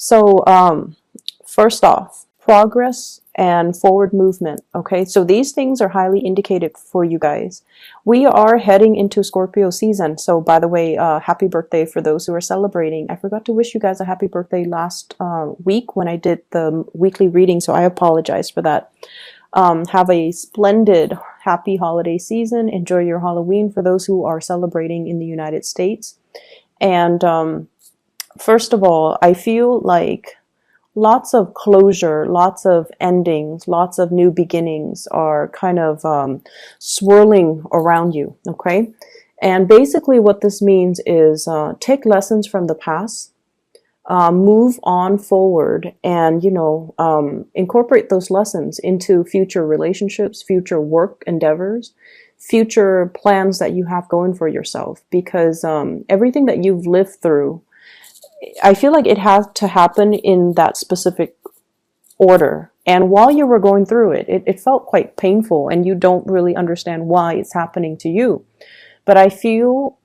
So, first off, progress and forward movement. Okay, so these things are highly indicated for you guys. We are heading into Scorpio season. So, by the way, happy birthday for those who are celebrating. I forgot to wish you guys a happy birthday last week when I did the weekly reading, so I apologize for that. Have a splendid, happy holiday season. Enjoy your Halloween for those who are celebrating in the United States. And first of all, I feel like lots of closure, lots of endings, lots of new beginnings are kind of swirling around you, okay? And basically what this means is take lessons from the past, move on forward, and, incorporate those lessons into future relationships, future work endeavors, future plans that you have going for yourself. Because everything that you've lived through, I feel like it has to happen in that specific order. And while you were going through it, it felt quite painful and you don't really understand why it's happening to you. But I feel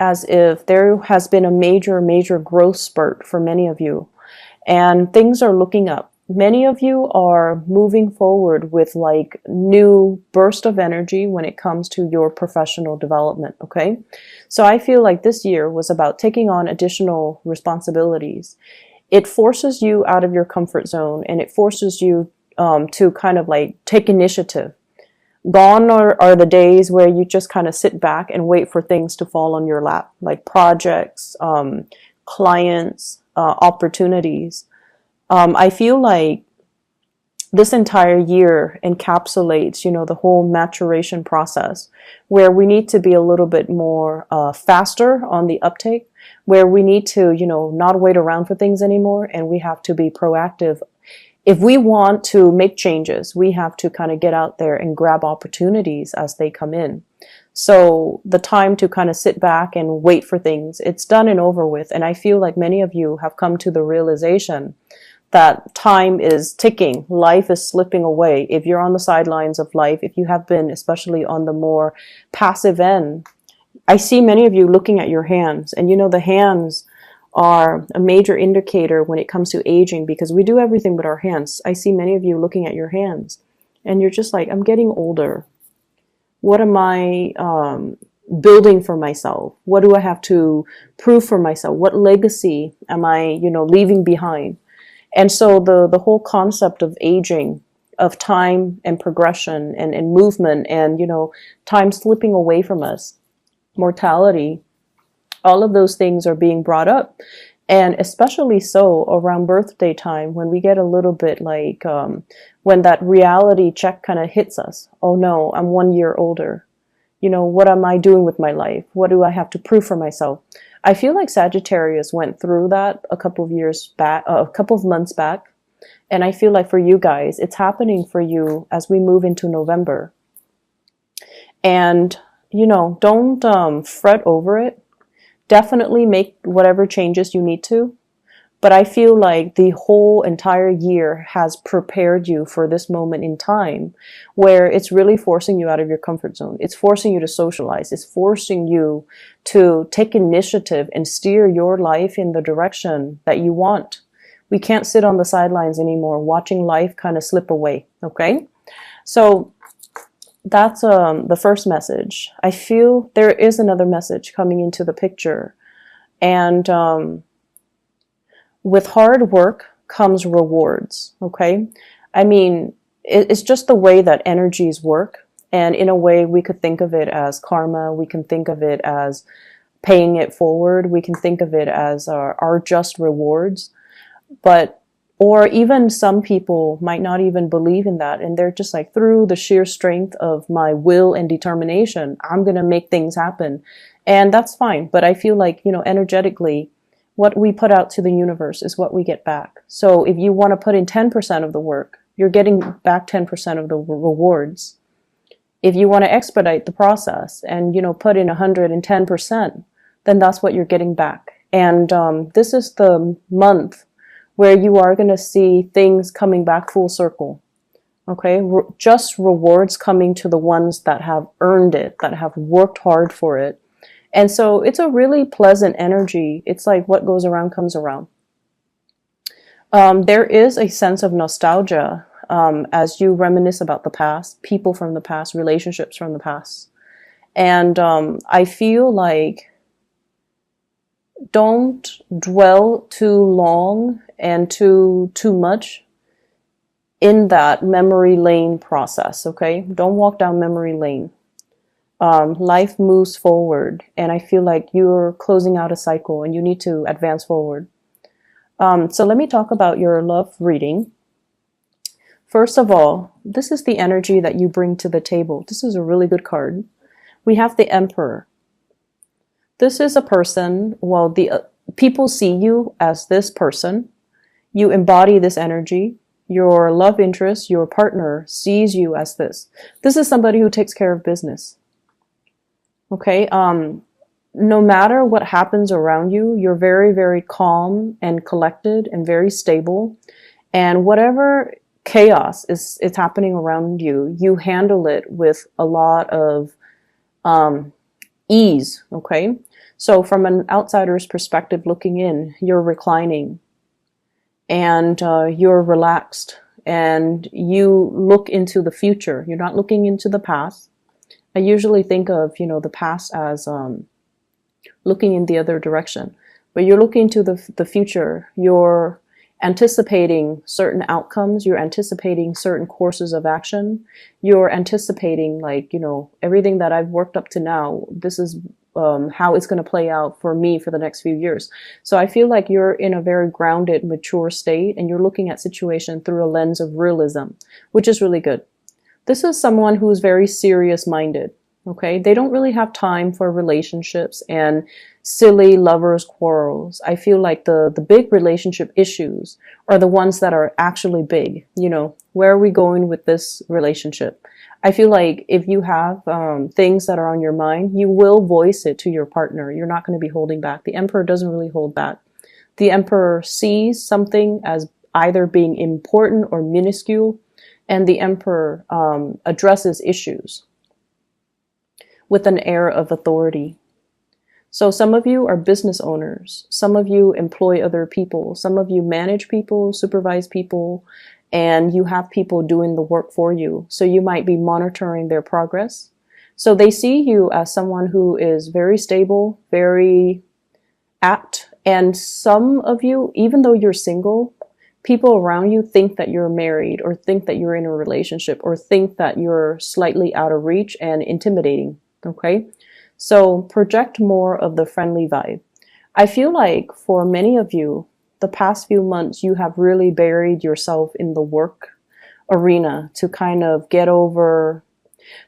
as if there has been a major growth spurt for many of you and things are looking up. Many of you are moving forward with like new burst of energy when it comes to your professional development, okay? So I feel like this year was about taking on additional responsibilities. It forces you out of your comfort zone and it forces you to kind of like take initiative. Gone are the days where you just kind of sit back and wait for things to fall on your lap, like projects, clients, opportunities. I feel like this entire year encapsulates, the whole maturation process where we need to be a little bit more faster on the uptake, where we need to, not wait around for things anymore, and we have to be proactive. If we want to make changes, we have to kind of get out there and grab opportunities as they come in. So the time to kind of sit back and wait for things, it's done and over with. And I feel like many of you have come to the realization that time is ticking, life is slipping away. If you're on the sidelines of life, if you have been, especially on the more passive end, I see many of you looking at your hands, and the hands are a major indicator when it comes to aging because we do everything with our hands. I see many of you looking at your hands and you're just like, I'm getting older. What am I building for myself? What do I have to prove for myself? What legacy am I, leaving behind? And so the whole concept of aging, of time and progression and movement and, time slipping away from us, mortality, all of those things are being brought up. And especially so around birthday time when we get a little bit like, when that reality check kind of hits us. Oh no, I'm 1 year older. What am I doing with my life? What do I have to prove for myself? I feel like Sagittarius went through that a couple of months back. And I feel like for you guys, it's happening for you as we move into November. And, don't fret over it. Definitely make whatever changes you need to. But I feel like the whole entire year has prepared you for this moment in time where it's really forcing you out of your comfort zone. It's forcing you to socialize. It's forcing you to take initiative and steer your life in the direction that you want. We can't sit on the sidelines anymore watching life kind of slip away, okay? So that's the first message. I feel there is another message coming into the picture. And with hard work comes rewards, okay? I mean, it's just the way that energies work. And in a way, we could think of it as karma. We can think of it as paying it forward. We can think of it as our just rewards. Or even some people might not even believe in that. And they're just like, through the sheer strength of my will and determination, I'm going to make things happen. And that's fine. But I feel like, energetically, what we put out to the universe is what we get back. So if you want to put in 10% of the work, you're getting back 10% of the rewards. If you want to expedite the process and, put in 110%, then that's what you're getting back. And this is the month where you are going to see things coming back full circle. Okay? Just rewards coming to the ones that have earned it, that have worked hard for it. And so it's a really pleasant energy. It's like what goes around comes around. There is a sense of nostalgia as you reminisce about the past, people from the past, relationships from the past. And I feel like don't dwell too long and too much in that memory lane process, okay? Don't walk down memory lane. Life moves forward, and I feel like you're closing out a cycle and you need to advance forward. So let me talk about your love reading. First of all, this is the energy that you bring to the table. This is a really good card. We have the Emperor. This is a person, well, the people see you as this person. You embody this energy. Your love interest, your partner sees you as this. This is somebody who takes care of business. Okay, no matter what happens around you, you're very, very calm and collected and very stable. And whatever chaos is happening around you, you handle it with a lot of ease, okay? So from an outsider's perspective looking in, you're reclining and you're relaxed and you look into the future. You're not looking into the past. I usually think of, the past as looking in the other direction, but you're looking to the future. You're anticipating certain outcomes. You're anticipating certain courses of action. You're anticipating, like, everything that I've worked up to now. This is how it's going to play out for me for the next few years. So I feel like you're in a very grounded, mature state, and you're looking at situation through a lens of realism, which is really good. This is someone who's very serious-minded, okay? They don't really have time for relationships and silly lovers' quarrels. I feel like the big relationship issues are the ones that are actually big. Where are we going with this relationship? I feel like if you have things that are on your mind, you will voice it to your partner. You're not going to be holding back. The Emperor doesn't really hold back. The Emperor sees something as either being important or minuscule, and the Emperor addresses issues with an air of authority. So some of you are business owners. Some of you employ other people. Some of you manage people, supervise people, and you have people doing the work for you. So you might be monitoring their progress. So they see you as someone who is very stable, very apt. And some of you, even though you're single, people around you think that you're married or think that you're in a relationship or think that you're slightly out of reach and intimidating, okay? So project more of the friendly vibe. I feel like for many of you, the past few months, you have really buried yourself in the work arena to kind of get over,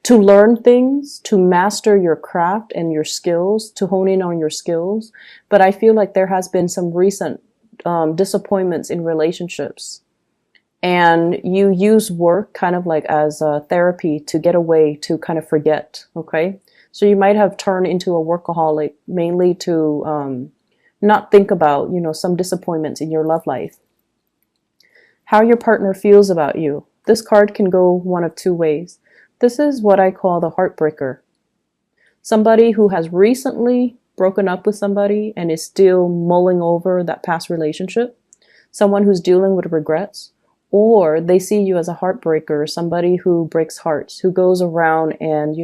to learn things, to master your craft and your skills, to hone in on your skills. But I feel like there has been some recent disappointments in relationships, and you use work kind of like as a therapy to get away, to kind of forget, okay? So you might have turned into a workaholic mainly to not think about, some disappointments in your love life. How your partner feels about you. This card can go one of two ways. This is what I call the heartbreaker. Somebody who has recently broken up with somebody and is still mulling over that past relationship. Someone who's dealing with regrets. Or they see you as a heartbreaker, somebody who breaks hearts, who goes around and,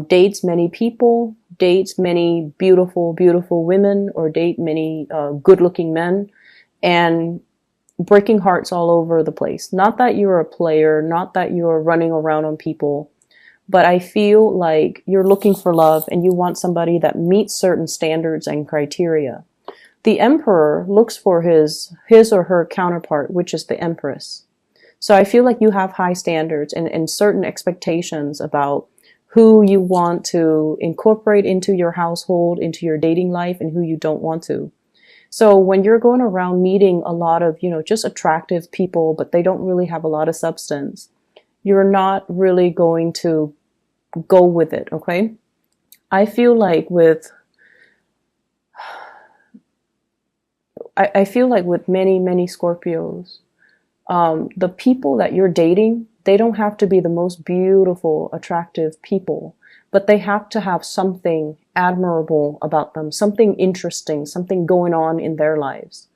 dates many people, dates many beautiful, beautiful women, or date many good-looking men, and breaking hearts all over the place. Not that you're a player, not that you're running around on people, but I feel like you're looking for love and you want somebody that meets certain standards and criteria. The Emperor looks for his or her counterpart, which is the Empress. So I feel like you have high standards and certain expectations about who you want to incorporate into your household, into your dating life, and who you don't want to. So when you're going around meeting a lot of, just attractive people, but they don't really have a lot of substance, you're not really going to go with it, okay? I feel like with many, many Scorpios, the people that you're dating, they don't have to be the most beautiful, attractive people, but they have to have something admirable about them, something interesting, something going on in their lives.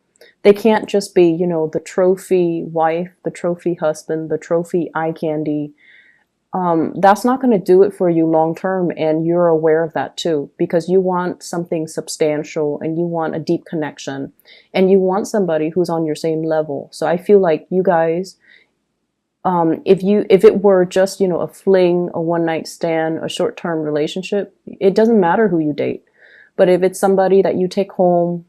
They can't just be, you know, the trophy wife, the trophy husband, the trophy eye candy. That's not going to do it for you long term, and you're aware of that too, because you want something substantial and you want a deep connection and you want somebody who's on your same level. So I feel like you guys, if it were just, you know, a fling, a one night stand, a short term relationship, it doesn't matter who you date. But if it's somebody that you take home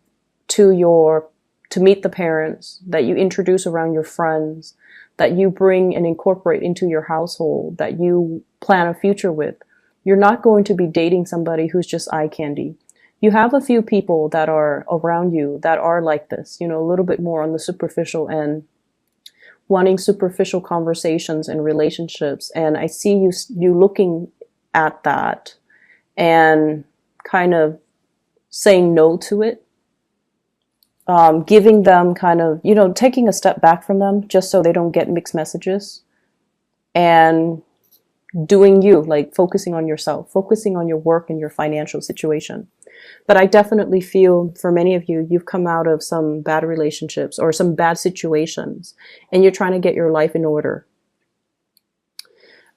to meet the parents, that you introduce around your friends, that you bring and incorporate into your household, that you plan a future with, you're not going to be dating somebody who's just eye candy. You have a few people that are around you that are like this, you know, a little bit more on the superficial end, wanting superficial conversations and relationships. And I see you looking at that and kind of saying no to it, giving them kind of, you know, taking a step back from them just so they don't get mixed messages, and doing you, like focusing on yourself, focusing on your work and your financial situation. But I definitely feel for many of you, you've come out of some bad relationships or some bad situations, and you're trying to get your life in order.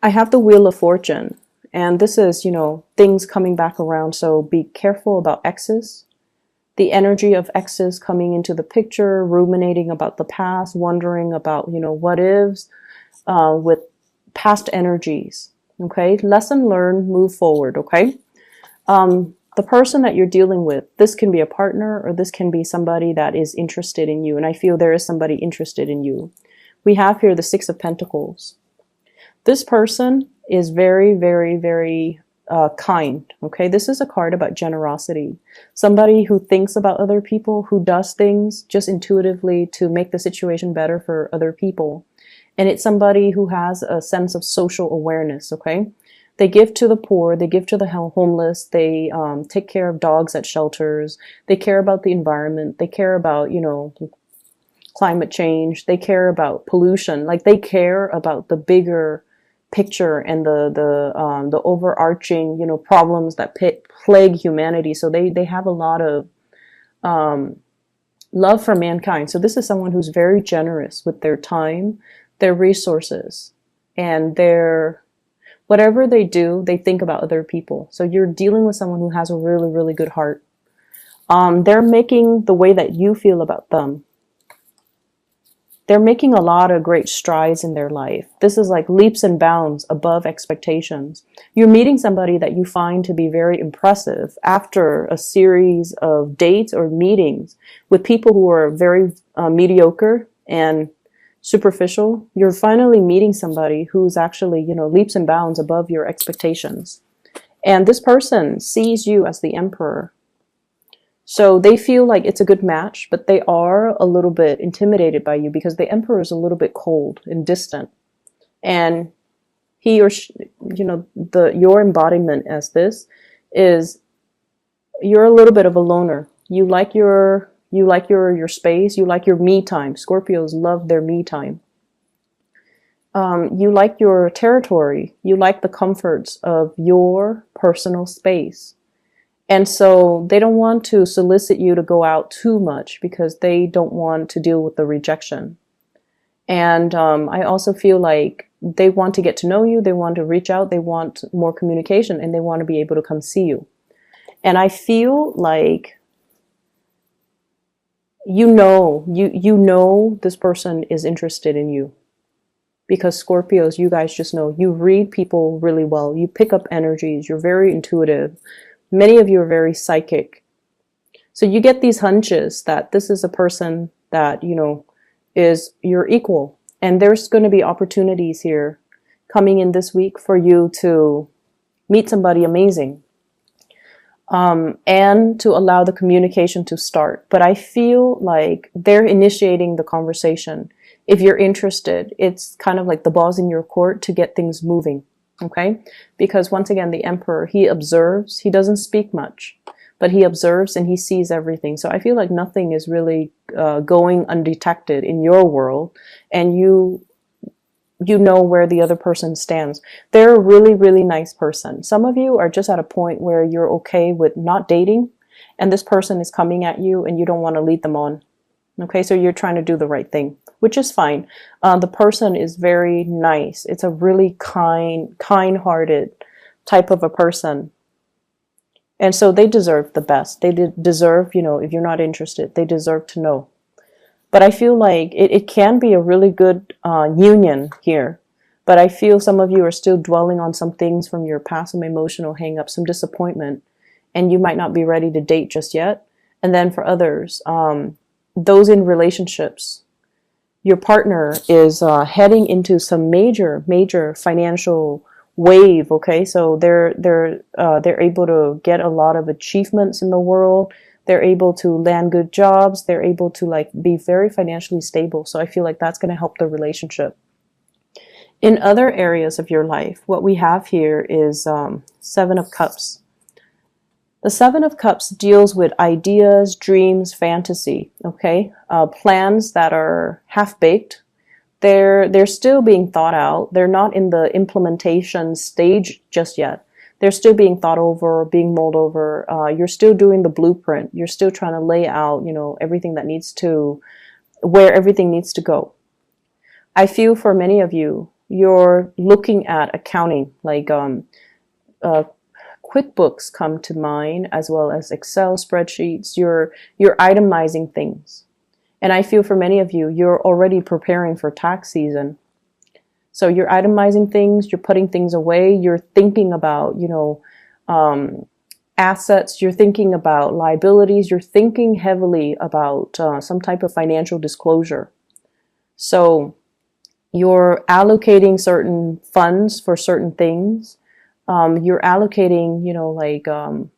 I have the Wheel of Fortune, and this is, you know, things coming back around. So be careful about exes. The energy of exes coming into the picture, ruminating about the past, wondering about, you know, what ifs, with past energies. Okay. Lesson learned, move forward. Okay. The person that you're dealing with, this can be a partner or this can be somebody that is interested in you. And I feel there is somebody interested in you. We have here the Six of Pentacles. This person is very, very, very kind. Okay, this is a card about generosity. Somebody who thinks about other people, who does things just intuitively to make the situation better for other people. And it's somebody who has a sense of social awareness. Okay, they give to the poor, they give to the homeless, they take care of dogs at shelters, they care about the environment, they care about, you know, climate change, they care about pollution, like they care about the bigger picture and the overarching, you know, problems that plague humanity. So they have a lot of love for mankind. So this is someone who's very generous with their time, their resources, and their whatever they do, they think about other people. So you're dealing with someone who has a really, really good heart. They're making the way that you feel about them. They're making a lot of great strides in their life. This is like leaps and bounds above expectations. You're meeting somebody that you find to be very impressive after a series of dates or meetings with people who are very mediocre and superficial. You're finally meeting somebody who's actually, you know, leaps and bounds above your expectations. And this person sees you as the emperor. So they feel like it's a good match, but they are a little bit intimidated by you because the emperor is a little bit cold and distant. And he or she, you know, your embodiment as this is you're a little bit of a loner. You like your space. You like your me time. Scorpios love their me time. You like your territory. You like the comforts of your personal space. And so they don't want to solicit you to go out too much because they don't want to deal with the rejection. And I also feel like they want to get to know you. They want to reach out. They want more communication, and they want to be able to come see you. And I feel like you know this person is interested in you. Because Scorpios, you guys just know, you read people really well. You pick up energies. You're very intuitive. Many of you are very psychic. So you get these hunches that this is a person that, you know, is your equal. And there's going to be opportunities here coming in this week for you to meet somebody amazing. And to allow the communication to start. But I feel like they're initiating the conversation. If you're interested, it's kind of like the ball's in your court to get things moving. Okay? Because once again, the emperor, he observes, he doesn't speak much, but he observes and he sees everything. So I feel like nothing is really going undetected in your world, and you know where the other person stands. They're a really, really nice person. Some of you are just at a point where you're okay with not dating, and this person is coming at you and you don't want to lead them on. Okay, so you're trying to do the right thing, which is fine. The person is very nice. It's a really kind-hearted type of a person. And so they deserve the best. They deserve, if you're not interested, they deserve to know. But I feel like it can be a really good union here. But I feel some of you are still dwelling on some things from your past, some emotional hang-up, some disappointment, and you might not be ready to date just yet. And then for others, those in relationships, your partner is heading into some major financial wave. Okay, so they're able to get a lot of achievements in the world. They're able to land good jobs. They're able to like be very financially stable. So I feel like that's going to help the relationship. In other areas of your life, what we have here is Seven of Cups. The Seven of Cups deals with ideas, dreams, fantasy, okay? Plans that are half-baked. They're still being thought out. They're not in the implementation stage just yet. They're still being thought over, being mulled over. You're still doing the blueprint. You're still trying to lay out, everything that needs to, where everything needs to go. I feel for many of you, you're looking at accounting, like QuickBooks come to mind, as well as Excel spreadsheets. You're itemizing things. And I feel for many of you, you're already preparing for tax season. So you're itemizing things, you're putting things away, you're thinking about, assets, you're thinking about liabilities, you're thinking heavily about some type of financial disclosure. So you're allocating certain funds for certain things. You're allocating,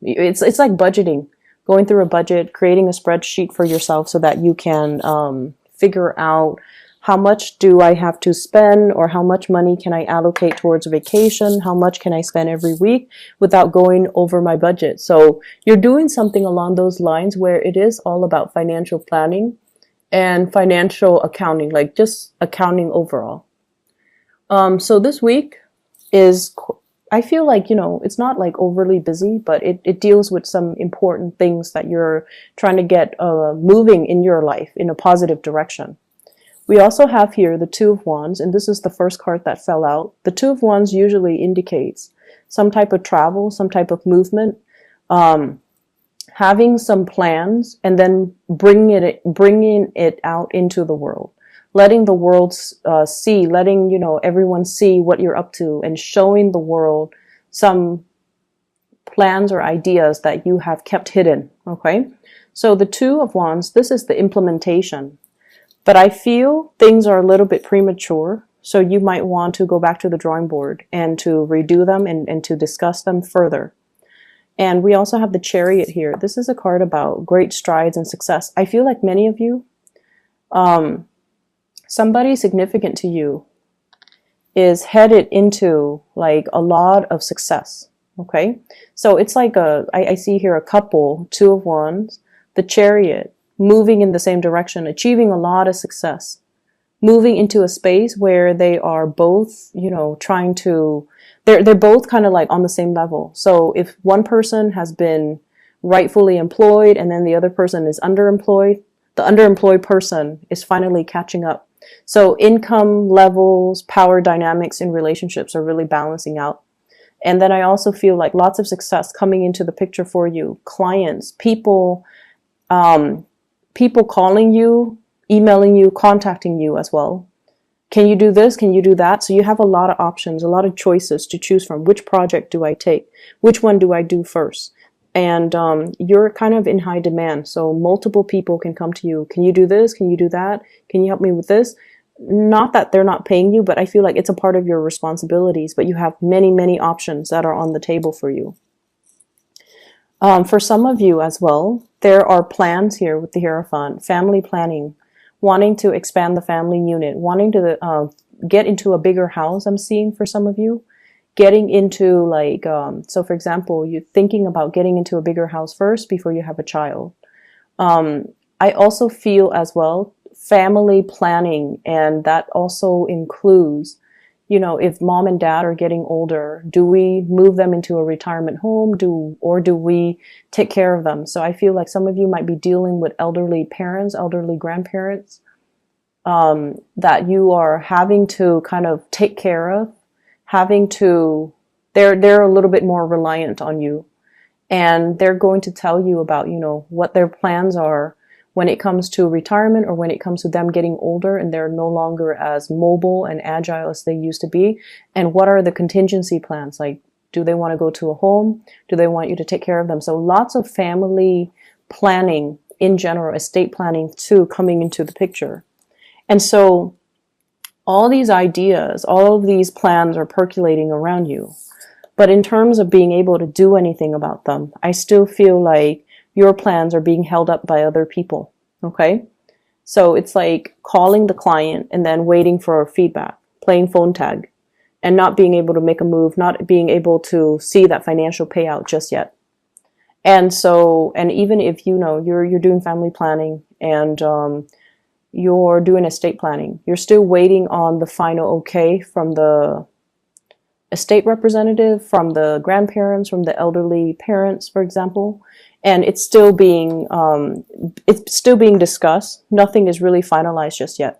it's like budgeting, going through a budget, creating a spreadsheet for yourself so that you can figure out how much do I have to spend, or how much money can I allocate towards vacation? How much can I spend every week without going over my budget? So you're doing something along those lines where it is all about financial planning and financial accounting, like just accounting overall. So this week is, I feel like, it's not like overly busy, but it deals with some important things that you're trying to get moving in your life in a positive direction. We also have here the Two of Wands, and this is the first card that fell out. The Two of Wands usually indicates some type of travel, some type of movement, having some plans, and then bringing it out into the world. Letting the world see, letting, everyone see what you're up to, and showing the world some plans or ideas that you have kept hidden, okay? So the Two of Wands, this is the implementation. But I feel things are a little bit premature, so you might want to go back to the drawing board and to redo them and to discuss them further. And we also have the Chariot here. This is a card about great strides and success. I feel like many of you, somebody significant to you is headed into like a lot of success, okay? So it's like I see here a couple, Two of Wands, the Chariot, moving in the same direction, achieving a lot of success, moving into a space where they are both, trying to, they're both kind of like on the same level. So if one person has been rightfully employed and then the other person is underemployed, the underemployed person is finally catching up. So income levels, power dynamics in relationships are really balancing out. And then I also feel like lots of success coming into the picture for you. Clients, people calling you, emailing you, contacting you as well. Can you do this? Can you do that? So you have a lot of options, a lot of choices to choose from. Which project do I take? Which one do I do first? And you're kind of in high demand. So multiple people can come to you. Can you do this? Can you do that? Can you help me with this? Not that they're not paying you, but I feel like it's a part of your responsibilities. But you have many options that are on the table for you. For some of you as well, there are plans here with the Hierophant, family planning, wanting to expand the family unit, wanting to get into a bigger house. I'm seeing for some of you, getting into like, so for example, you're thinking about getting into a bigger house first before you have a child. I also feel as well, family planning, and that also includes you know, if mom and dad are getting older, do we move them into a retirement home, or do we take care of them? So I feel like some of you might be dealing with elderly parents, elderly grandparents, that you are having to kind of take care of, having to, they're a little bit more reliant on you, and they're going to tell you about, you know, what their plans are when it comes to retirement, or when it comes to them getting older and they're no longer as mobile and agile as they used to be. And what are the contingency plans? Like, do they want to go to a home? Do they want you to take care of them? So lots of family planning in general, estate planning too, coming into the picture. And so all these ideas, all of these plans are percolating around you. But in terms of being able to do anything about them, I still feel like your plans are being held up by other people. Okay? So it's like calling the client and then waiting for feedback, playing phone tag, and not being able to make a move, not being able to see that financial payout just yet. And so, and even if you know you're doing family planning and you're doing estate planning, you're still waiting on the final okay from the estate representative, from the grandparents, from the elderly parents, for example, and it's still being discussed. Nothing is really finalized just yet.